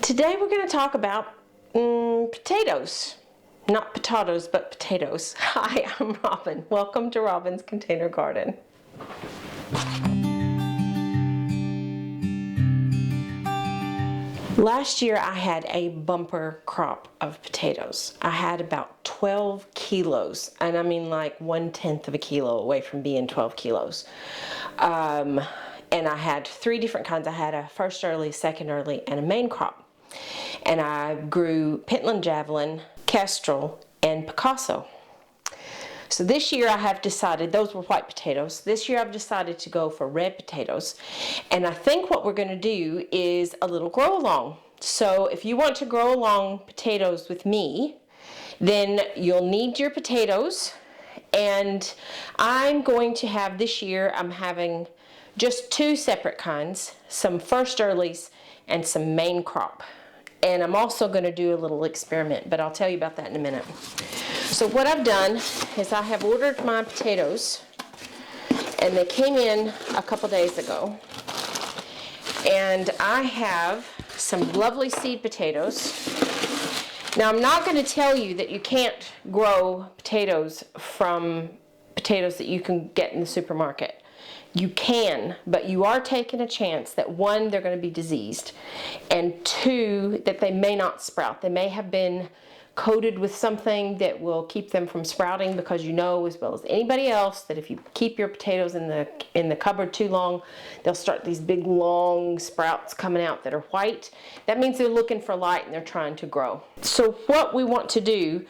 Today we're going to talk about potatoes. Not potatoes, but potatoes. Hi, I'm Robin. Welcome to Robin's Container Garden. Last year I had a bumper crop of potatoes. I had about 12 kilos, and I mean like 1/10 of a kilo away from being 12 kilos. And I had three different kinds. I had a first early, second early, and a main crop. And I grew Pentland Javelin, Kestrel, and Picasso. So this year I have decided, those were white potatoes. This year I've decided to go for red potatoes. And I think what we're going to do is a little grow along. So if you want to grow along potatoes with me, then you'll need your potatoes. And I'm going to have this year, I'm having just two separate kinds, some first earlies and some main crop. And I'm also going to do a little experiment, but I'll tell you about that in a minute. So what I've done is I have ordered my potatoes, and they came in a couple days ago. And I have some lovely seed potatoes. Now I'm not going to tell you that you can't grow potatoes from potatoes that you can get in the supermarket. You can, but you are taking a chance that one, they're going to be diseased, and two, that they may not sprout. They may have been coated with something that will keep them from sprouting, because you know as well as anybody else that if you keep your potatoes in the cupboard too long, they'll start these big long sprouts coming out that are white. That means they're looking for light and they're trying to grow. So what we want to do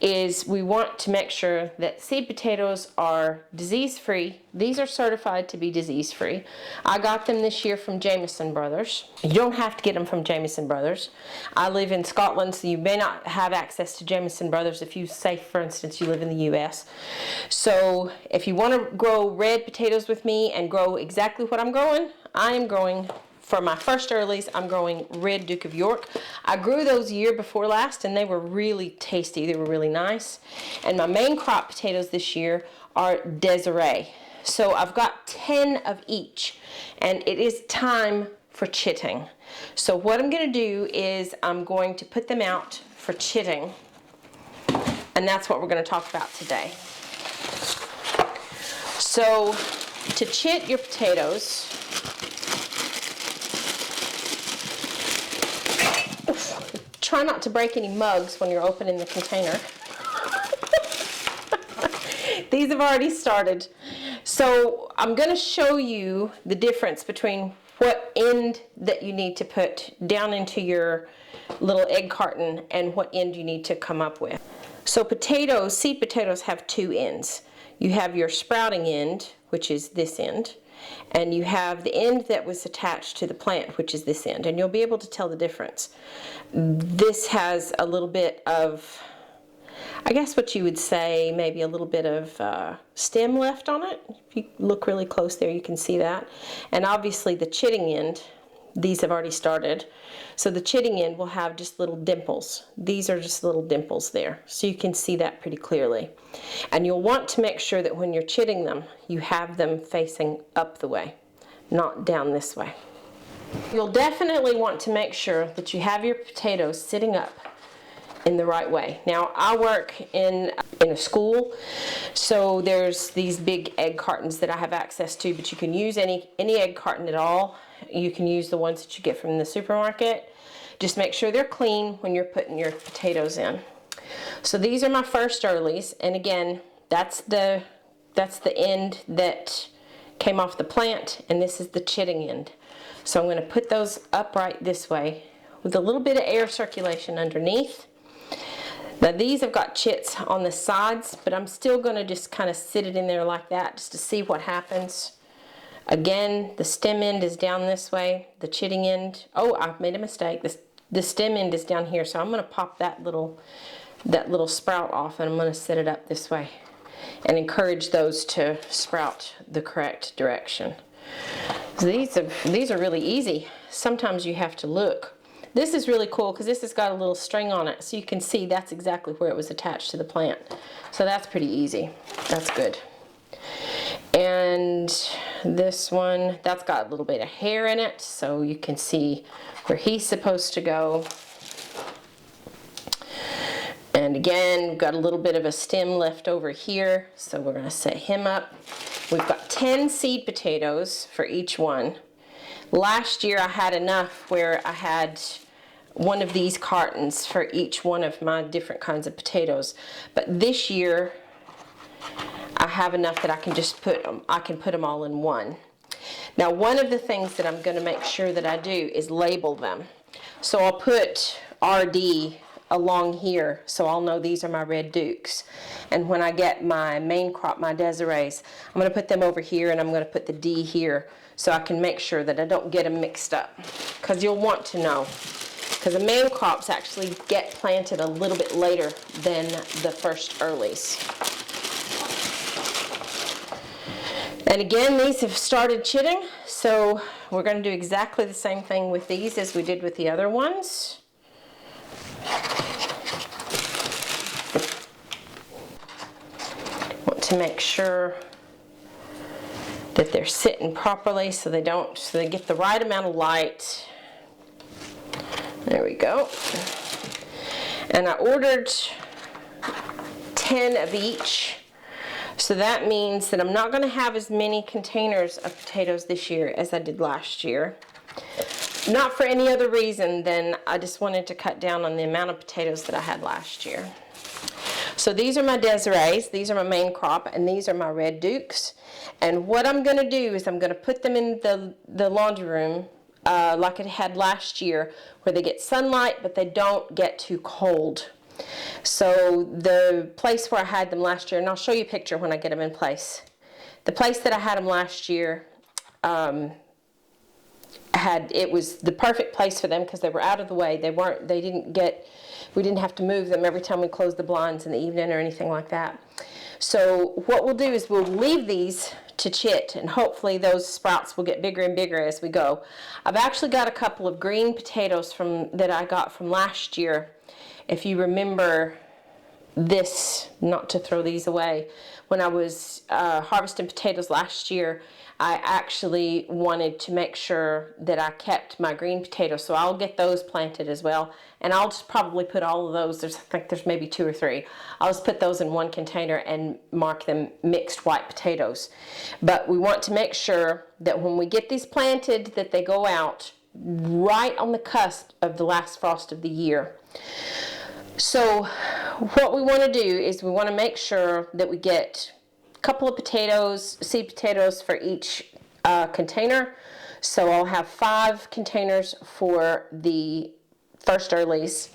is we want to make sure that seed potatoes are disease-free. These are certified to be disease-free. I got them this year from Jameson Brothers. You don't have to get them from Jameson Brothers. I live in Scotland, so you may not have access to Jameson Brothers if you say, for instance, you live in the US. So if you want to grow red potatoes with me and grow exactly what I'm growing, I am growing, for my first earlies, I'm growing red Duke of York. I grew those year before last, and they were really tasty. They were really nice. And my main crop potatoes this year are Desiree. So I've got 10 of each, and it is time for chitting. So what I'm going to do is I'm going to put them out for chitting, and that's what we're going to talk about today. So to chit your potatoes, try not to break any mugs when you're opening the container. These have already started. So I'm going to show you the difference between what end that you need to put down into your little egg carton and what end you need to come up with. So potatoes, seed potatoes, have two ends. You have your sprouting end, which is this end, and you have the end that was attached to the plant, which is this end, and you'll be able to tell the difference. This has a little bit of, I guess what you would say, maybe a little bit of stem left on it. If you look really close there, you can see that. And obviously the chitting end, these have already started. So the chitting end will have just little dimples. These are just little dimples there. So you can see that pretty clearly. And you'll want to make sure that when you're chitting them, you have them facing up the way, not down this way. You'll definitely want to make sure that you have your potatoes sitting up in the right way. Now I work in a school, so there's these big egg cartons that I have access to, but you can use any egg carton at all. You can use the ones that you get from the supermarket. Just make sure they're clean when you're putting your potatoes in. So these are my first earlies, and again, that's the end that came off the plant, and this is the chitting end. So I'm going to put those upright this way with a little bit of air circulation underneath. Now these have got chits on the sides, but I'm still going to just kind of sit it in there like that just to see what happens. Again, the stem end is down this way, the chitting end, oh, I've made a mistake. The stem end is down here, so I'm going to pop that little sprout off, and I'm going to set it up this way and encourage those to sprout the correct direction. So these are really easy. Sometimes you have to look. This is really cool because this has got a little string on it, so you can see that's exactly where it was attached to the plant. So that's pretty easy. That's good. And this one, that's got a little bit of hair in it, so you can see where he's supposed to go. And again, we've got a little bit of a stem left over here, so we're going to set him up. We've got 10 seed potatoes for each one. Last year I had enough where I had one of these cartons for each one of my different kinds of potatoes. But this year I have enough that I can just put them all in one. Now, one of the things that I'm going to make sure that I do is label them. So I'll put RD along here, so I'll know these are my red dukes. And when I get my main crop, my Desirees, I'm going to put them over here, and I'm going to put the D here, so I can make sure that I don't get them mixed up. Because you'll want to know. Because the main crops actually get planted a little bit later than the first earlies. And again, these have started chitting, so we're going to do exactly the same thing with these as we did with the other ones. Want to make sure that they're sitting properly so they get the right amount of light. There we go. And I ordered 10 of each. So that means that I'm not going to have as many containers of potatoes this year as I did last year. Not for any other reason than I just wanted to cut down on the amount of potatoes that I had last year. So these are my Desirees, these are my main crop, and these are my Red Dukes. And what I'm going to do is I'm going to put them in the laundry room like I had last year, where they get sunlight but they don't get too cold. So the place where I had them last year, and I'll show you a picture when I get them in place. The place that I had them last year, it was the perfect place for them because they were out of the way. We didn't have to move them every time we closed the blinds in the evening or anything like that. So what we'll do is we'll leave these to chit, and hopefully those sprouts will get bigger and bigger as we go. I've actually got a couple of green potatoes that I got from last year. If you remember this, not to throw these away, when I was harvesting potatoes last year, I actually wanted to make sure that I kept my green potatoes, so I'll get those planted as well. And I'll just probably put all of those, I think there's maybe 2 or 3. I'll just put those in one container and mark them mixed white potatoes. But we want to make sure that when we get these planted, that they go out right on the cusp of the last frost of the year. So what we want to do is we want to make sure that we get a couple of potatoes, seed potatoes for each container. So I'll have 5 containers for the first earlies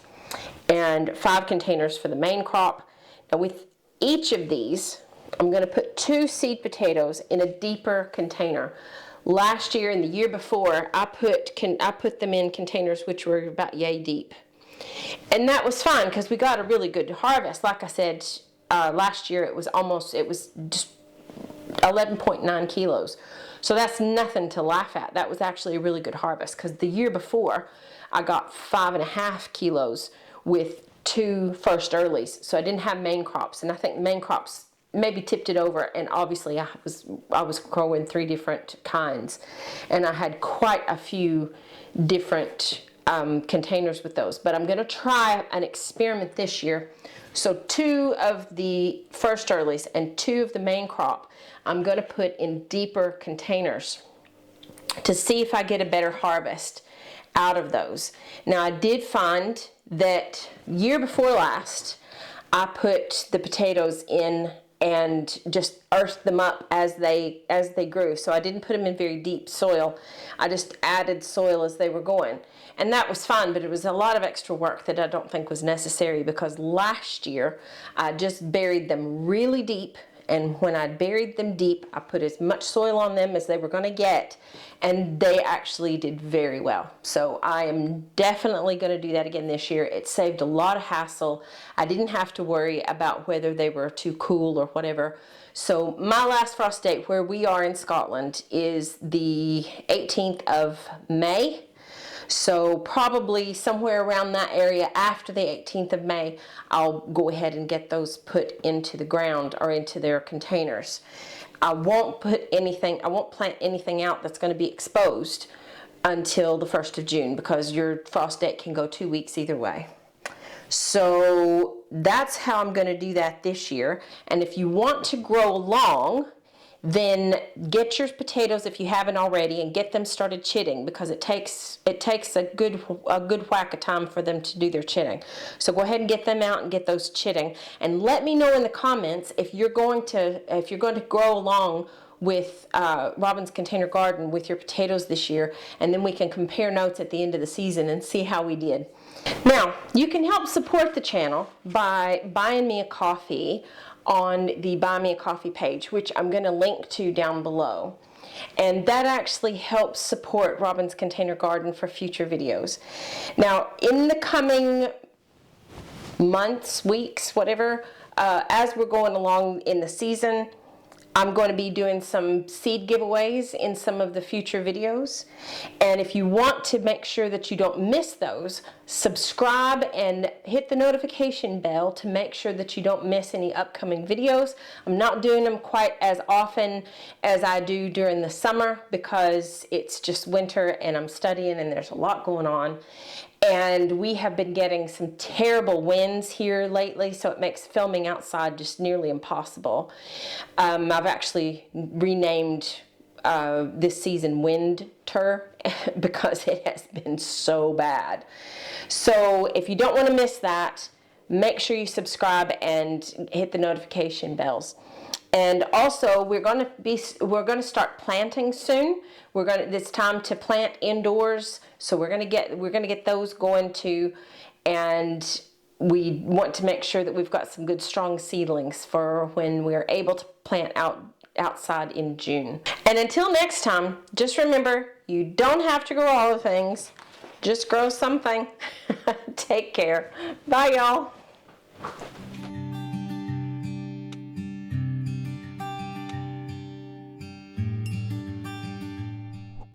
and 5 containers for the main crop. Now with each of these, I'm going to put 2 seed potatoes in a deeper container. Last year and the year before, I put them in containers which were about yay deep. And that was fine because we got a really good harvest. Like I said, last year it was just 11.9 kilos. So that's nothing to laugh at. That was actually a really good harvest because the year before I got 5.5 kilos with 2 first earlies. So I didn't have main crops, and I think main crops maybe tipped it over, and obviously I was growing 3 different kinds, and I had quite a few different containers with those. But I'm going to try an experiment this year. So 2 of the first earlies and 2 of the main crop I'm going to put in deeper containers to see if I get a better harvest out of those. Now I did find that year before last I put the potatoes in and just earthed them up as they grew. So I didn't put them in very deep soil. I just added soil as they were going. And that was fine, but it was a lot of extra work that I don't think was necessary because last year I just buried them really deep, and when I buried them deep, I put as much soil on them as they were going to get, and they actually did very well. So I am definitely going to do that again this year. It saved a lot of hassle. I didn't have to worry about whether they were too cool or whatever. So my last frost date where we are in Scotland is the 18th of May. So probably somewhere around that area after the 18th of May, I'll go ahead and get those put into the ground or into their containers. I won't plant anything out that's going to be exposed until the 1st of June, because your frost date can go 2 weeks either way. So that's how I'm going to do that this year. And if you want to grow along, then get your potatoes, if you haven't already, and get them started chitting, because it takes a good whack of time for them to do their chitting. So go ahead and get them out and get those chitting, and let me know in the comments if you're going to grow along with Robin's Container Garden with your potatoes this year, and then we can compare notes at the end of the season and see how we did. Now, you can help support the channel by buying me a coffee on the Buy Me a Coffee page, which I'm going to link to down below. And that actually helps support Robin's Container Garden for future videos. Now, in the coming months, weeks, whatever, as we're going along in the season, I'm going to be doing some seed giveaways in some of the future videos. And if you want to make sure that you don't miss those, subscribe and hit the notification bell to make sure that you don't miss any upcoming videos. I'm not doing them quite as often as I do during the summer, because it's just winter and I'm studying and there's a lot going on. And we have been getting some terrible winds here lately, so it makes filming outside just nearly impossible. I've actually renamed this season Winter because it has been so bad. So if you don't want to miss that, make sure you subscribe and hit the notification bells. And also, we're going to start planting soon. It's time to plant indoors, so we're going to get those going too. And we want to make sure that we've got some good strong seedlings for when we're able to plant outside in June. And until next time, just remember, you don't have to grow all the things. Just grow something. Take care. Bye, y'all.